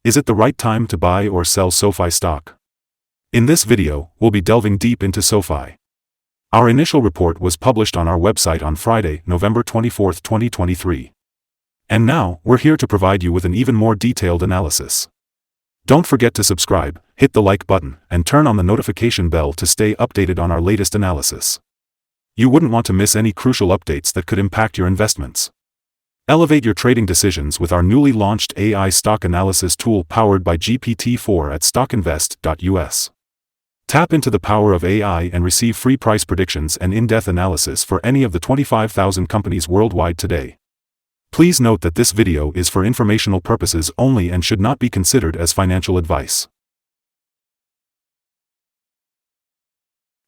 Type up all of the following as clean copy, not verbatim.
Is it the right time to buy or sell SoFi stock? In this video, we'll be delving deep into SoFi. Our initial report was published on our website on Friday, November 24, 2023. And now, we're here to provide you with an even more detailed analysis. Don't forget to subscribe, hit the like button, and turn on the notification bell to stay updated on our latest analysis. You wouldn't want to miss any crucial updates that could impact your investments. Elevate your trading decisions with our newly launched AI stock analysis tool powered by GPT-4 at StockInvest.us. Tap into the power of AI and receive free price predictions and in-depth analysis for any of the 25,000 companies worldwide today. Please note that this video is for informational purposes only and should not be considered as financial advice.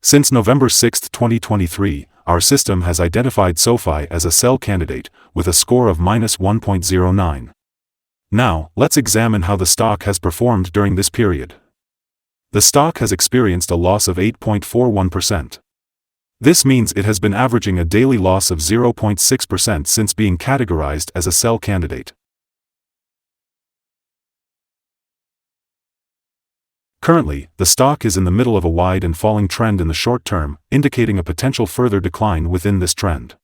Since November 6, 2023, our system has identified SoFi as a sell candidate, with a score of -1.09. Now, let's examine how the stock has performed during this period. The stock has experienced a loss of 8.41%. This means it has been averaging a daily loss of 0.6% since being categorized as a sell candidate. Currently, the stock is in the middle of a wide and falling trend in the short term, indicating a potential further decline within this trend.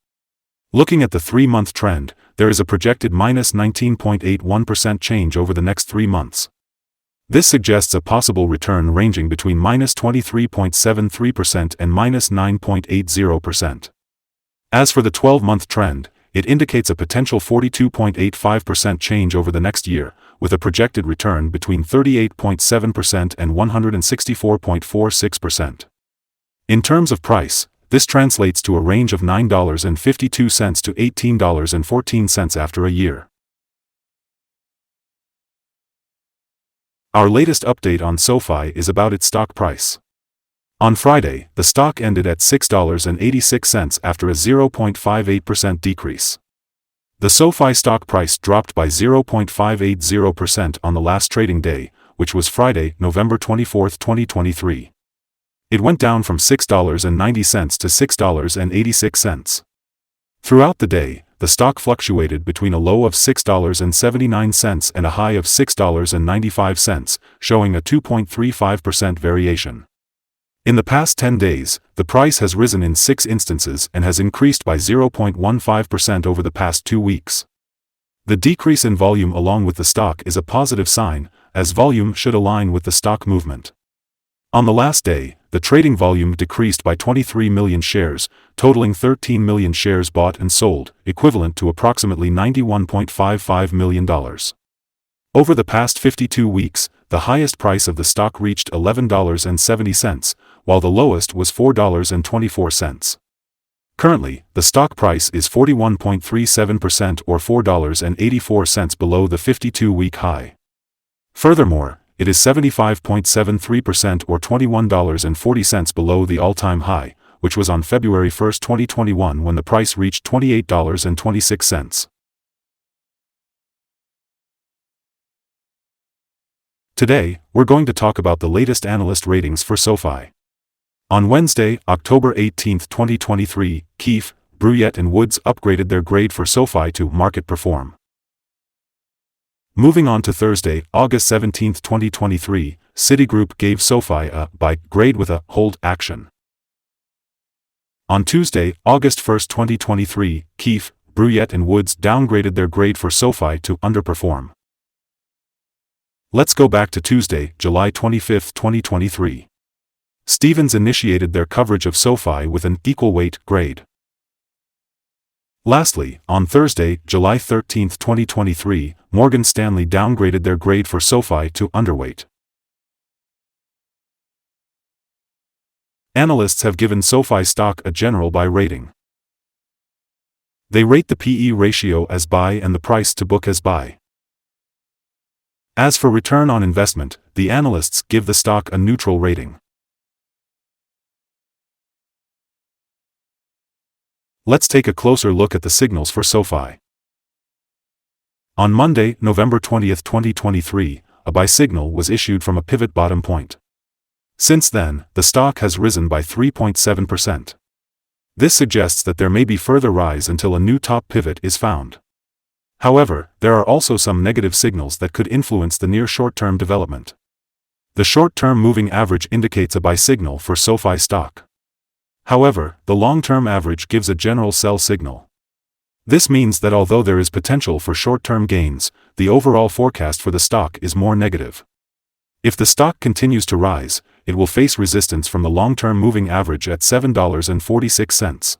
Looking at the 3-month trend, there is a projected -19.81% change over the next 3 months. This suggests a possible return ranging between -23.73% and -9.80%. As for the 12-month trend, it indicates a potential 42.85% change over the next year, with a projected return between 38.7% and 164.46%. In terms of price, this translates to a range of $9.52 to $18.14 after a year. Our latest update on SoFi is about its stock price. On Friday, the stock ended at $6.86 after a 0.58% decrease. The SoFi stock price dropped by 0.580% on the last trading day, which was Friday, November 24, 2023. It went down from $6.90 to $6.86. Throughout the day, the stock fluctuated between a low of $6.79 and a high of $6.95, showing a 2.35% variation. In the past 10 days, the price has risen in 6 instances and has increased by 0.15% over the past 2 weeks. The decrease in volume along with the stock is a positive sign, as volume should align with the stock movement. On the last day, the trading volume decreased by 23 million shares, totaling 13 million shares bought and sold, equivalent to approximately $91.55 million. Over the past 52 weeks, the highest price of the stock reached $11.70, while the lowest was $4.24. Currently, the stock price is 41.37% or $4.84 below the 52-week high. Furthermore, it is 75.73% or $21.40 below the all-time high, which was on February 1, 2021 when the price reached $28.26. Today, we're going to talk about the latest analyst ratings for SoFi. On Wednesday, October 18, 2023, Keefe, Bruyette & Woods upgraded their grade for SoFi to Market Perform. Moving on to Thursday, August 17, 2023, Citigroup gave SoFi a buy grade with a hold action. On Tuesday, August 1, 2023, Keefe, Bruyette & Woods downgraded their grade for SoFi to underperform. Let's go back to Tuesday, July 25, 2023. Stephens initiated their coverage of SoFi with an equal weight grade. Lastly, on Thursday, July 13, 2023, Morgan Stanley downgraded their grade for SoFi to underweight. Analysts have given SoFi stock a general buy rating. They rate the PE ratio as buy and the price to book as buy. As for return on investment, the analysts give the stock a neutral rating. Let's take a closer look at the signals for SoFi. On Monday, November 20, 2023, a buy signal was issued from a pivot bottom point. Since then, the stock has risen by 3.7%. This suggests that there may be further rise until a new top pivot is found. However, there are also some negative signals that could influence the near short-term development. The short-term moving average indicates a buy signal for SOFI stock. However, the long-term average gives a general sell signal. This means that although there is potential for short-term gains, the overall forecast for the stock is more negative. If the stock continues to rise, it will face resistance from the long-term moving average at $7.46.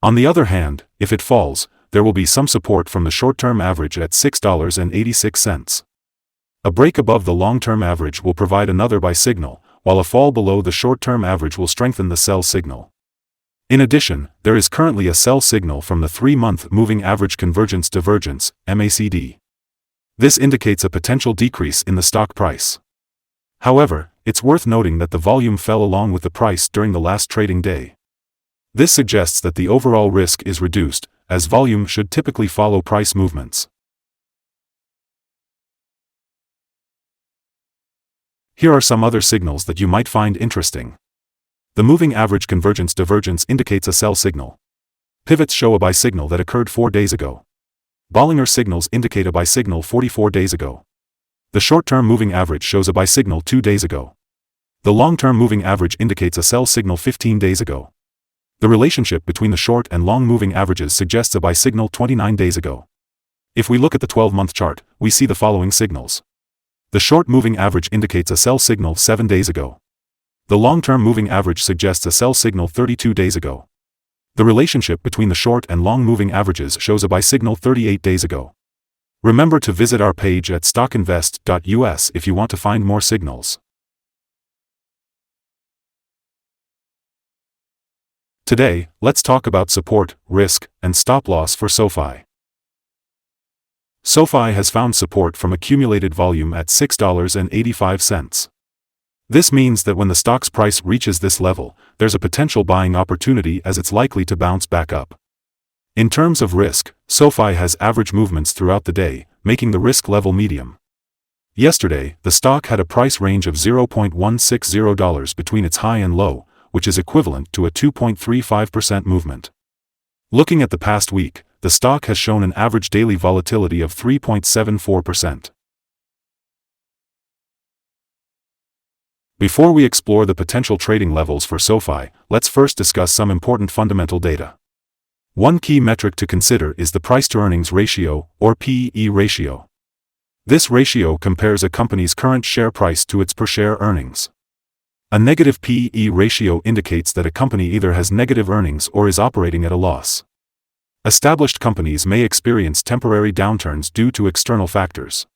On the other hand, if it falls, there will be some support from the short-term average at $6.86. A break above the long-term average will provide another buy signal, while a fall below the short-term average will strengthen the sell signal. In addition, there is currently a sell signal from the 3-month moving average convergence divergence, MACD. This indicates a potential decrease in the stock price. However, it's worth noting that the volume fell along with the price during the last trading day. This suggests that the overall risk is reduced, as volume should typically follow price movements. Here are some other signals that you might find interesting. The moving average convergence divergence indicates a sell signal. Pivots show a buy signal that occurred 4 days ago. Bollinger signals indicate a buy signal 44 days ago. The short-term moving average shows a buy signal 2 days ago. The long-term moving average indicates a sell signal 15 days ago. The relationship between the short and long moving averages suggests a buy signal 29 days ago. If we look at the 12-month chart, we see the following signals. The short moving average indicates a sell signal 7 days ago. The long-term moving average suggests a sell signal 32 days ago. The relationship between the short and long moving averages shows a buy signal 38 days ago. Remember to visit our page at StockInvest.us if you want to find more signals. Today, let's talk about support, risk, and stop-loss for SOFI. SOFI has found support from accumulated volume at $6.85. This means that when the stock's price reaches this level, there's a potential buying opportunity as it's likely to bounce back up. In terms of risk, SOFI has average movements throughout the day, making the risk level medium. Yesterday, the stock had a price range of $0.160 between its high and low, which is equivalent to a 2.35% movement. Looking at the past week, the stock has shown an average daily volatility of 3.74%. Before we explore the potential trading levels for SOFI, let's first discuss some important fundamental data. One key metric to consider is the price-to-earnings ratio, or PE ratio. This ratio compares a company's current share price to its per-share earnings. A negative PE ratio indicates that a company either has negative earnings or is operating at a loss. Established companies may experience temporary downturns due to external factors.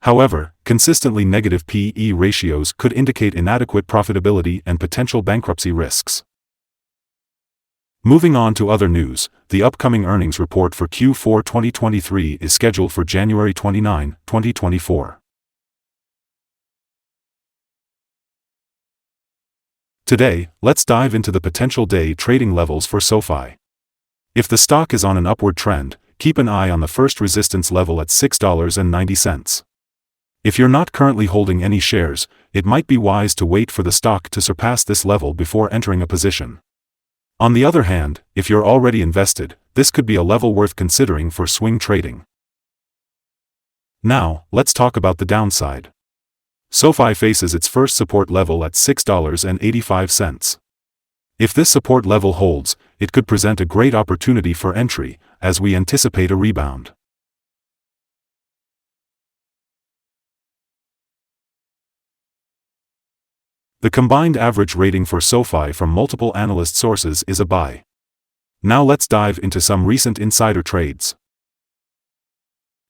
However, consistently negative PE ratios could indicate inadequate profitability and potential bankruptcy risks. Moving on to other news, the upcoming earnings report for Q4 2023 is scheduled for January 29, 2024. Today, let's dive into the potential day trading levels for SOFI. If the stock is on an upward trend, keep an eye on the first resistance level at $6.90. If you're not currently holding any shares, it might be wise to wait for the stock to surpass this level before entering a position. On the other hand, if you're already invested, this could be a level worth considering for swing trading. Now, let's talk about the downside. SOFI faces its first support level at $6.85. If this support level holds, it could present a great opportunity for entry, as we anticipate a rebound. The combined average rating for SOFI from multiple analyst sources is a buy. Now let's dive into some recent insider trades.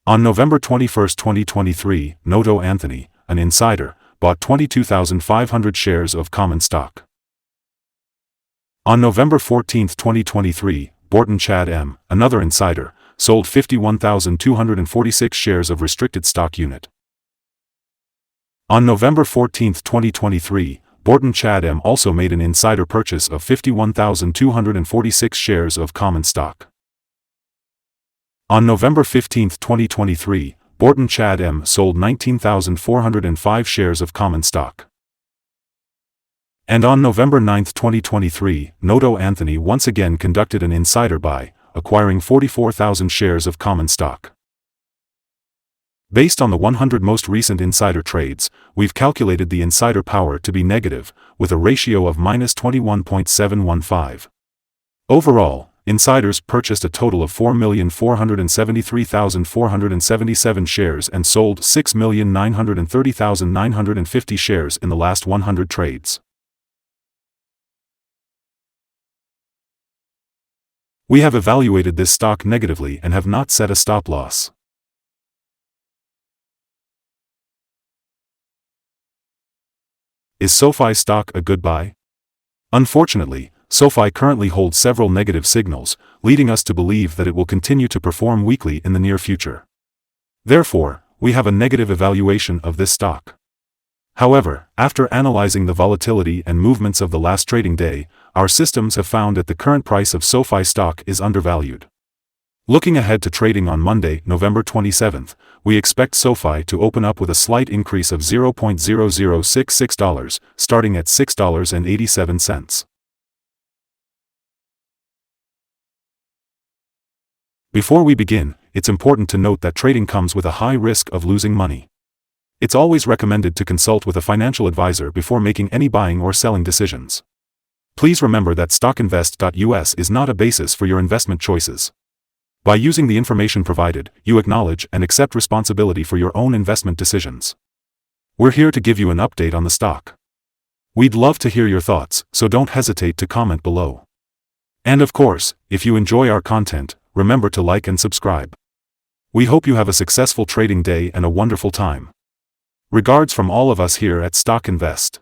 On November 21, 2023, Noto Anthony, an insider, bought 22,500 shares of common stock. On November 14, 2023, Borton Chad M., another insider, sold 51,246 shares of restricted stock unit. On November 14, 2023, Borton Chad M. also made an insider purchase of 51,246 shares of common stock. On November 15, 2023, Borton Chad M. sold 19,405 shares of common stock. And on November 9, 2023, Noto Anthony once again conducted an insider buy, acquiring 44,000 shares of common stock. Based on the 100 most recent insider trades, we've calculated the insider power to be negative, with a ratio of -21.715. Overall, insiders purchased a total of 4,473,477 shares and sold 6,930,950 shares in the last 100 trades. We have evaluated this stock negatively and have not set a stop loss. Is SOFI stock a good buy? Unfortunately, SOFI currently holds several negative signals, leading us to believe that it will continue to perform weakly in the near future. Therefore, we have a negative evaluation of this stock. However, after analyzing the volatility and movements of the last trading day, our systems have found that the current price of SOFI stock is undervalued. Looking ahead to trading on Monday, November 27th, we expect SOFI to open up with a slight increase of $0.0066, starting at $6.87. Before we begin, it's important to note that trading comes with a high risk of losing money. It's always recommended to consult with a financial advisor before making any buying or selling decisions. Please remember that StockInvest.us is not a basis for your investment choices. By using the information provided, you acknowledge and accept responsibility for your own investment decisions. We're here to give you an update on the stock. We'd love to hear your thoughts, so don't hesitate to comment below. And of course, if you enjoy our content, remember to like and subscribe. We hope you have a successful trading day and a wonderful time. Regards from all of us here at StockInvest.